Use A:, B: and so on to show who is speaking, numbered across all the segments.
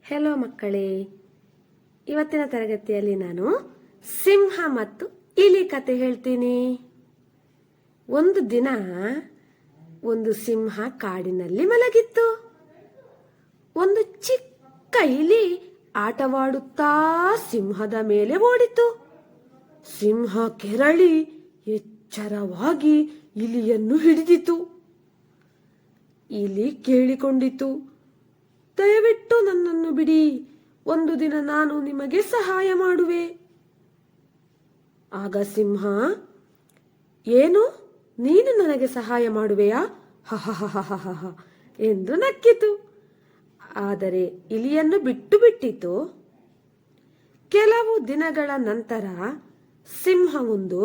A: Hello ಮಕ್ಕಳೇ, ಇವತ್ತಿನ ತರಗತಿಯಲ್ಲಿ ನಾನು ಸಿಂಹ ಮತ್ತು ಇಲಿ ಕತೆ ಹೇಳ್ತೀನಿ. ಒಂದು ದಿನ ಒಂದು ಸಿಂಹ ಕಾಡಿನಲ್ಲಿ ಮಲಗಿತ್ತು. ಒಂದು ಚಿಕ್ಕ ಇಲಿ ಆಟವಾಡುತ್ತಾ ಸಿಂಹದ ಮೇಲೆ ಓಡಿತು. ಸಿಂಹ ಕೆರಳಿ ಎಚ್ಚರವಾಗಿ ಇಲಿಯನ್ನು ಹಿಡಿದಿತು. ಇಲಿ ಕೇಳಿಕೊಂಡಿತು, ದಯವಿಟ್ಟು ನನ್ನನ್ನು ಬಿಡಿ, ಒಂದು ದಿನ ನಾನು ನಿಮಗೆ ಸಹಾಯ ಮಾಡುವೆ. ಆಗ ಸಿಂಹ, ಏನು, ನೀನು ನನಗೆ ಸಹಾಯ ಮಾಡುವೆಯಾ, ಹಹಹಹಹ ಎಂದು ನಕ್ಕಿತು. ಆದರೆ ಇಲಿಯನ್ನು ಬಿಟ್ಟು ಬಿಟ್ಟಿತು. ಕೆಲವು ದಿನಗಳ ನಂತರ ಸಿಂಹವೊಂದು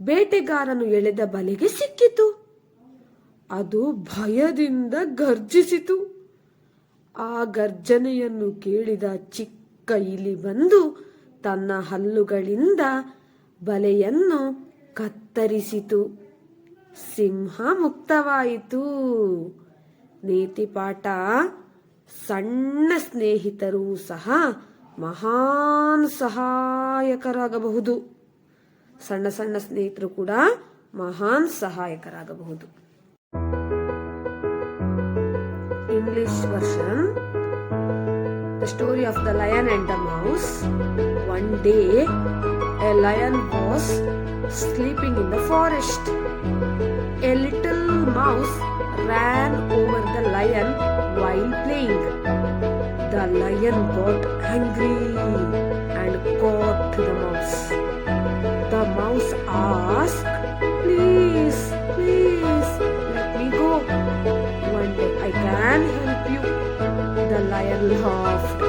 A: ಬೇಟೆಗಾರನು ಎಳೆದ ಬಲೆಗೆ ಸಿಕ್ಕಿತು. ಅದು ಭಯದಿಂದ ಗರ್ಜಿಸಿತು. ಆ ಗರ್ಜನೆಯನ್ನು ಕೇಳಿದ ಚಿಕ್ಕ ಇಲಿ ಬಂದು ತನ್ನ ಹಲ್ಲುಗಳಿಂದ ಬಲೆಯನ್ನು ಕತ್ತರಿಸಿತು. ಸಿಂಹ ಮುಕ್ತವಾಯಿತು. ನೀತಿ ಪಾಠ: ಸಣ್ಣ ಸ್ನೇಹಿತರು ಸಹ ಮಹಾನ್ ಸಹಾಯಕರಾಗಬಹುದು. ಸಣ್ಣ ಸಣ್ಣ ಸ್ನೇಹಿತರು ಕೂಡ ಮಹಾನ್ ಸಹಾಯಕರಾಗಬಹುದು. English version. The story of the lion and the mouse. One day, a lion was sleeping in the forest. A little mouse ran over the lion while playing. The lion got angry and caught the mouse. The mouse asked, "Please, please, let me go. One day I can help you." The lion laughed,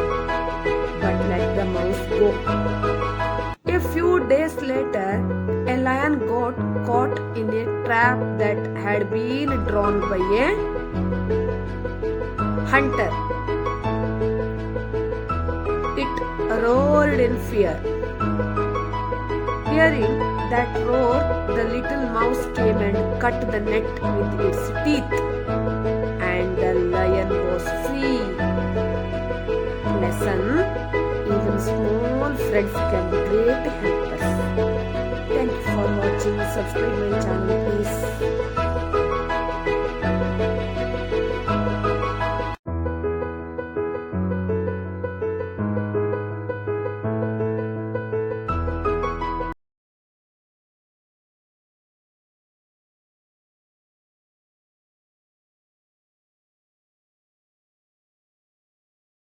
A: but let the mouse go. A few days later, a lion got caught in a trap that had been drawn by a hunter. It roared in fear. Hearing that roar, the little mouse came and cut the net with its teeth, and the lion was free. Lesson: even small friends can be great helpers. Thank you for watching. Subscribe my channel, please.